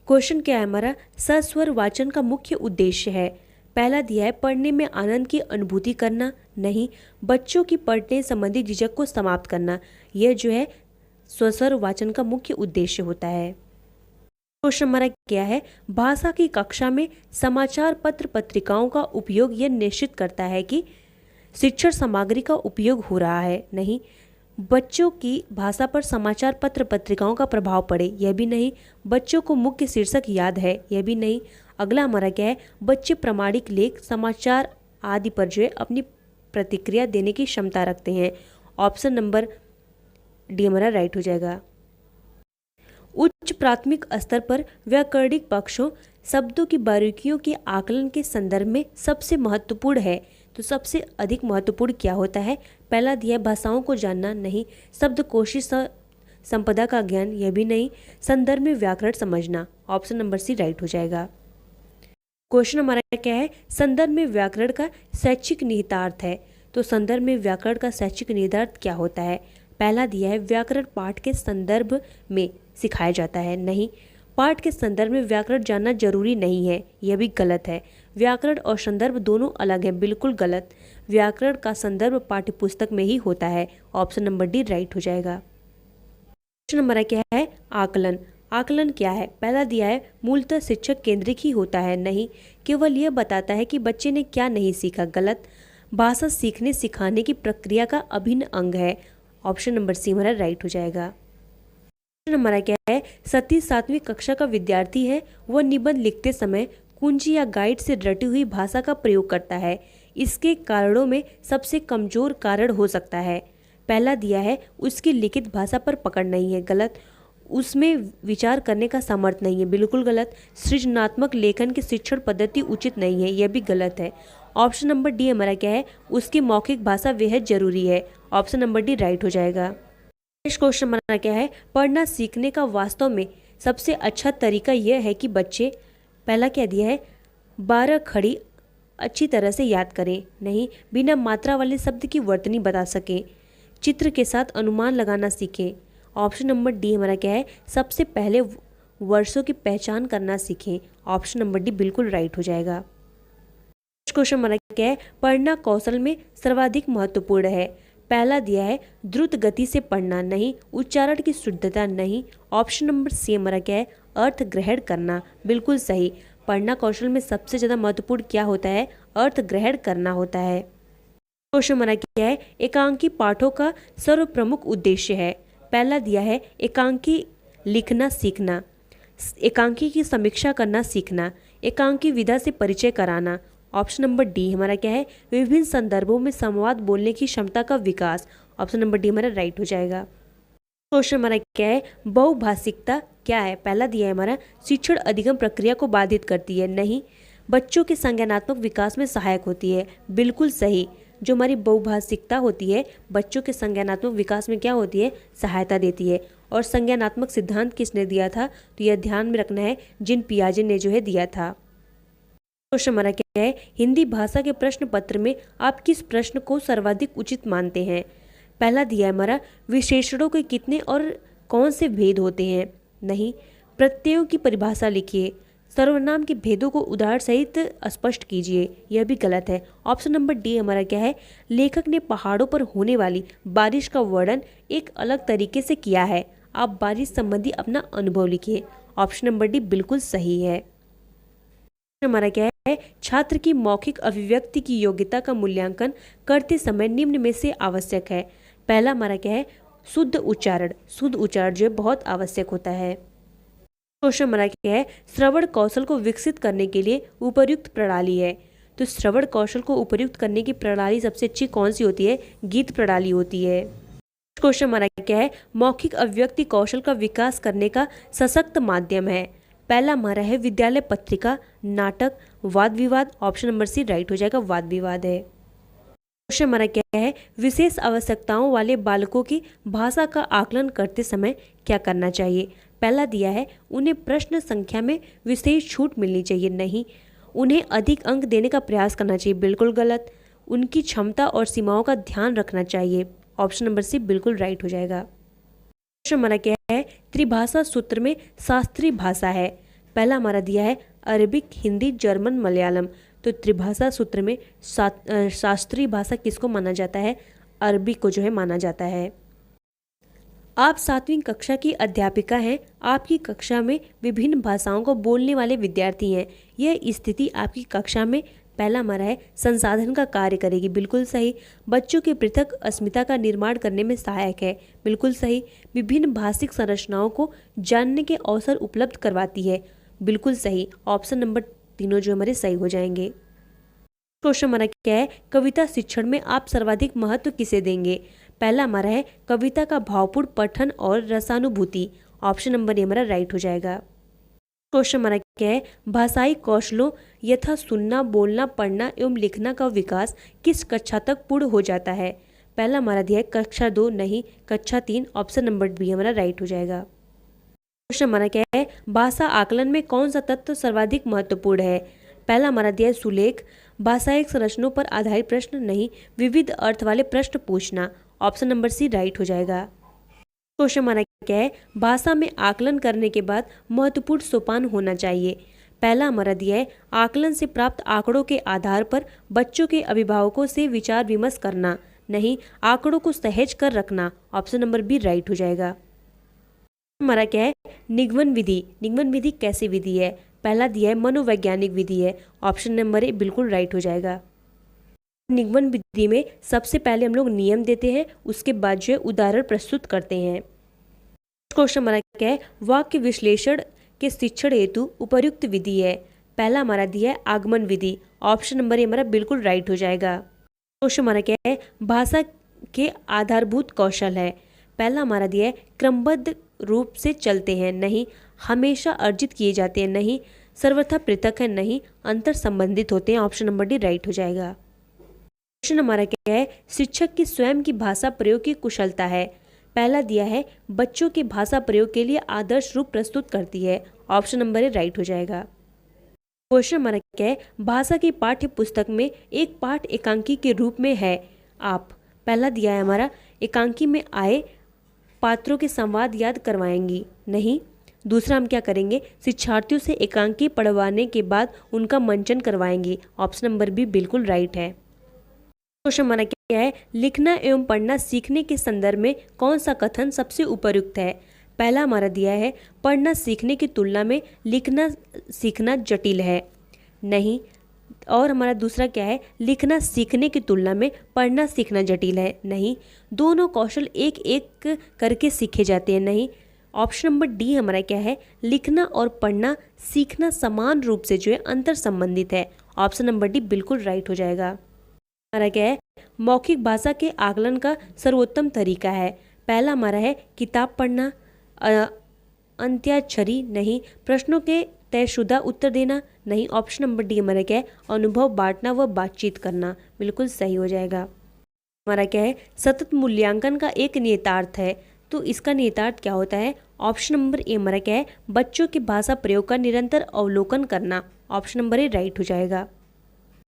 Question क्या है हमारा, सस्वर वाचन का मुख्य उद्देश्य है। पहला दिया है पढ़ने में आनंद की अनुभूति करना, नहीं। बच्चों की पढ़ने संबंधी झिझक को समाप्त करना, यह जो है स्वस्वर वाचन का मुख्य उद्देश्य होता है। क्वेश्चन हमारा क्या है, भाषा की कक्षा में समाचार पत्र पत्रिकाओं का उपयोग यह निश्चित करता है कि शिक्षण सामग्री का उपयोग हो रहा है, नहीं। बच्चों की भाषा पर समाचार पत्र पत्रिकाओं का प्रभाव पड़े, यह भी नहीं। बच्चों को मुख्य शीर्षक याद है, यह भी नहीं। अगला हमारा क्या है, बच्चे प्रामाणिक लेख समाचार आदि पर जो है अपनी प्रतिक्रिया देने की क्षमता रखते हैं। ऑप्शन नंबर डी हमारा राइट हो जाएगा। उच्च प्राथमिक स्तर पर व्याकरणिक पक्षों शब्दों की बारीकियों के आकलन के संदर्भ में सबसे महत्वपूर्ण है। तो सबसे अधिक महत्वपूर्ण क्या होता है, पहला दिया है भाषाओं को जानना, नहीं। शब्दकोशी संपदा का ज्ञान, यह भी नहीं। संदर्भ में व्याकरण समझना, ऑप्शन नंबर सी राइट हो जाएगा। क्वेश्चन हमारा क्या है, संदर्भ में व्याकरण का शैक्षिक निहितार्थ है। तो संदर्भ में व्याकरण का शैक्षिक निहितार्थ क्या होता है, पहला दिया है व्याकरण पाठ के संदर्भ में सिखाया जाता है, नहीं। पाठ के संदर्भ में व्याकरण जानना जरूरी नहीं है, यह भी गलत है। व्याकरण और संदर्भ दोनों अलग हैं, बिल्कुल गलत। व्याकरण का संदर्भ पाठ्यपुस्तक में ही होता है, ऑप्शन नंबर डी राइट हो जाएगा। क्वेश्चन हमारा क्या है, आकलन। आकलन क्या है, पहला दिया है मूलतः शिक्षक केंद्रित ही होता है, नहीं। केवल यह बताता है कि बच्चे ने क्या नहीं सीखा, गलत। भाषा सीखने सिखाने की प्रक्रिया का अभिन्न अंग है, ऑप्शन नंबर सी हमारा राइट हो जाएगा। हमारा क्या है, सतीश 7वीं कक्षा का विद्यार्थी है। वह निबंध लिखते समय कुंजी या गाइड से रटी हुई भाषा का प्रयोग करता है। इसके कारणों में सबसे कमजोर कारण हो सकता है, पहला दिया है उसकी लिखित भाषा पर पकड़ नहीं है, गलत। उसमें विचार करने का सामर्थ्य नहीं है, बिल्कुल गलत। सृजनात्मक लेखन की शिक्षण पद्धति उचित नहीं है, यह भी गलत है। ऑप्शन नंबर डी हमारा क्या है, उसकी मौखिक भाषा बेहद जरूरी है, ऑप्शन नंबर डी राइट हो जाएगा। नेक्स्ट क्वेश्चन हमारा क्या है, पढ़ना सीखने का वास्तव में सबसे अच्छा तरीका यह है कि बच्चे, पहला क्या दिया है 12 खड़ी अच्छी तरह से याद करें, नहीं। बिना मात्रा वाले शब्द की वर्तनी बता सकें, चित्र के साथ अनुमान लगाना सीखें, ऑप्शन नंबर डी हमारा क्या है सबसे पहले वर्षों की पहचान करना सीखें, ऑप्शन नंबर डी बिल्कुल राइट हो जाएगा। क्वेश्चन हमारा क्या है, पढ़ना कौशल में सर्वाधिक महत्वपूर्ण है। पहला दिया है द्रुत गति से पढ़ना, नहीं। उच्चारण की शुद्धता, नहीं। ऑप्शन नंबर सी हमारा क्या है अर्थ ग्रहण करना, बिल्कुल सही। पढ़ना कौशल में सबसे ज़्यादा महत्वपूर्ण क्या होता है, अर्थ ग्रहण करना होता है। क्वेश्चन हमारा क्या है, एकांकी पाठों का सर्व प्रमुख उद्देश्य है। पहला दिया है एकांकी लिखना सीखना, एकांकी की समीक्षा करना सीखना, एकांकी विधा से परिचय कराना, ऑप्शन नंबर डी हमारा क्या है विभिन्न संदर्भों में संवाद बोलने की क्षमता का विकास, ऑप्शन नंबर डी हमारा राइट हो जाएगा। क्वेश्चन हमारा क्या है, बहुभाषिकता क्या है, पहला दिया है हमारा शिक्षण अधिगम प्रक्रिया को बाधित करती है, नहीं। बच्चों के संज्ञानात्मक विकास में सहायक होती है, बिल्कुल सही। जो हमारी बहुभाषिकता होती है बच्चों के संज्ञानात्मक विकास में क्या होती है, सहायता देती है। और संज्ञानात्मक सिद्धांत किसने दिया था, तो यह ध्यान में रखना है जिन पियाजे ने जो है दिया था। क्वेश्चन हमारा क्या है, हिंदी भाषा के प्रश्न पत्र में आप किस प्रश्न को सर्वाधिक उचित मानते हैं। पहला दिया है हमारा विशेषणों के कितने और कौन से भेद होते हैं, नहीं। प्रत्ययों की परिभाषा लिखिए, सर्वनाम के भेदों को उदाहरण सहित स्पष्ट कीजिए, यह भी गलत है। ऑप्शन नंबर डी हमारा क्या है लेखक ने पहाड़ों पर होने वाली बारिश का वर्णन एक अलग तरीके से किया है, आप बारिश संबंधी अपना अनुभव लिखिए, ऑप्शन नंबर डी बिल्कुल सही है। हमारा क्या है छात्र की मौखिक अभिव्यक्ति की योग्यता का मूल्यांकन करते समय निम्न में से आवश्यक है। पहला हमारा क्या है शुद्ध उच्चारण, शुद्ध उच्चारण जो है बहुत आवश्यक होता है। क्वेश्चन हमारा क्या है श्रवण कौशल को विकसित करने के लिए उपयुक्त प्रणाली है। तो श्रवण कौशल को उपयुक्त करने की प्रणाली सबसे अच्छी कौन सी होती है, गीत प्रणाली होती है। क्वेश्चन हमारा क्या है मौखिक अभिव्यक्ति कौशल का विकास करने का सशक्त माध्यम है। पहला हमारा है विद्यालय पत्रिका, नाटक, वाद विवाद, ऑप्शन नंबर सी राइट हो जाएगा, वाद विवाद है। क्वेश्चन हमारा क्या है विशेष आवश्यकताओं वाले बालकों की भाषा का आकलन करते समय क्या करना चाहिए। पहला दिया है उन्हें प्रश्न संख्या में विशेष छूट मिलनी चाहिए, नहीं। उन्हें अधिक अंक देने का प्रयास करना चाहिए, बिल्कुल गलत। उनकी क्षमता और सीमाओं का ध्यान रखना चाहिए, ऑप्शन नंबर सी बिल्कुल राइट हो जाएगा। क्वेश्चन हमारा क्या है त्रिभाषा सूत्र में शास्त्रीय भाषा है। पहला हमारा दिया है अरबिक, हिंदी, जर्मन, मलयालम। तो त्रिभाषा सूत्र में शास्त्रीय भाषा किसको माना जाता है? अरबिक को जो है माना जाता है। आप 7वीं कक्षा की अध्यापिका हैं। आपकी कक्षा में विभिन्न भाषाओं को बोलने वाले विद्यार्थी हैं। यह स्थिति आपकी कक्षा में, पहला हमारा है, संसाधन का कार्य करेगी। बिल्कुल सही। बच्चों की पृथक अस्मिता का निर्माण करने में सहायक है। बिल्कुल सही। विभिन्न भाषिक संरचनाओं को जानने के अवसर उपलब्ध करवाती है। बिल्कुल सही। ऑप्शन नंबर तीनों जो हमारे सही हो जाएंगे। क्वेश्चन हमारा क्या है? कविता शिक्षण में आप सर्वाधिक महत्व किसे देंगे? पहला हमारा है कविता का भावपूर्ण पठन और रसानुभूति। ऑप्शन नंबर ए हमारा राइट हो जाएगा। क्वेश्चन हमारा क्या है? भाषाई कौशलों यथा सुनना, बोलना, पढ़ना एवं लिखना का विकास किस कक्षा तक पूर्ण हो जाता है? पहला हमारा दिया है कक्षा 2, नहीं कक्षा 3। ऑप्शन नंबर बी हमारा राइट हो जाएगा। क्वेश्चन हमारा क्या है? भाषा आकलन में कौन सा तत्व सर्वाधिक महत्वपूर्ण है? पहला हमारा दिया है सुलेख, भाषाई संरचनाओं पर आधारित प्रश्न, नहीं विविध अर्थ वाले प्रश्न पूछना। ऑप्शन नंबर सी राइट हो जाएगा। क्वेश्चन हमारा क्या है? भाषा में आकलन करने के बाद महत्वपूर्ण सोपान होना चाहिए। पहला हमारा दिया है आकलन से प्राप्त आंकड़ों के आधार पर बच्चों के अभिभावकों से विचार विमर्श करना, नहीं आंकड़ों को सहेज कर रखना। ऑप्शन नंबर बी राइट हो जाएगा। हमारा क्या है? निगमन विधि। निगमन विधि कैसी विधि है? पहला दिया है मनोवैज्ञानिक विधि है। ऑप्शन नंबर ए बिल्कुल राइट हो जाएगा। निगमन विधि में सबसे पहले हम लोग नियम देते हैं, उसके बाद जो है उदाहरण प्रस्तुत करते हैं। क्वेश्चन हमारा क्या है? वाक्य विश्लेषण के शिक्षण हेतु उपयुक्त विधि है। पहला हमारा दिया है आगमन विधि। ऑप्शन नंबर ए हमारा बिल्कुल राइट हो जाएगा। क्वेश्चन हमारा क्या है? भाषा के आधारभूत कौशल है। पहला हमारा दिया है क्रमबद्ध रूप से चलते हैं, नहीं हमेशा अर्जित किए जाते हैं, नहीं सर्वथा पृथक है, नहीं अंतर संबंधित होते हैं। ऑप्शन नंबर डी राइट हो जाएगा। क्वेश्चन हमारा क्या है? शिक्षक की स्वयं की भाषा प्रयोग की कुशलता है। पहला दिया है बच्चों के भाषा प्रयोग के लिए आदर्श रूप प्रस्तुत करती है। ऑप्शन नंबर ए राइट हो जाएगा। क्वेश्चन हमारा क्या है? भाषा की पाठ्य पुस्तक में एक पाठ एकांकी के रूप में है। आप पहला दिया है हमारा एकांकी में आए पात्रों के संवाद याद करवाएंगी, नहीं दूसरा हम क्या करेंगे? शिक्षार्थियों से एकांकी पढ़वाने के बाद उनका मंचन करवाएंगे। ऑप्शन नंबर बी बिल्कुल राइट है। क्वेश्चन हमारा क्या है? लिखना एवं पढ़ना सीखने के संदर्भ में कौन सा कथन सबसे उपयुक्त है? पहला हमारा दिया है पढ़ना सीखने की तुलना में लिखना सीखना जटिल है, नहीं और हमारा दूसरा क्या है? लिखना सीखने की तुलना में पढ़ना सीखना जटिल है, नहीं दोनों कौशल एक एक करके सीखे जाते हैं, नहीं ऑप्शन नंबर डी हमारा क्या है? लिखना और पढ़ना सीखना समान रूप से जो है अंतर संबंधित है। ऑप्शन नंबर डी बिल्कुल राइट हो जाएगा। हमारा क्या है? मौखिक भाषा के आकलन का सर्वोत्तम तरीका है। पहला हमारा है किताब पढ़ना, अंत्याक्षरी, नहीं प्रश्नों के तयशुदा उत्तर देना, नहीं ऑप्शन नंबर डी हमारा क्या है? अनुभव बांटना व बातचीत करना। बिल्कुल सही हो जाएगा। हमारा क्या है? सतत मूल्यांकन का एक निहितार्थ है। तो इसका निहितार्थ क्या होता है? ऑप्शन नंबर ए हमारा क्या है? बच्चों के भाषा प्रयोग का निरंतर अवलोकन करना। ऑप्शन नंबर ए राइट हो जाएगा।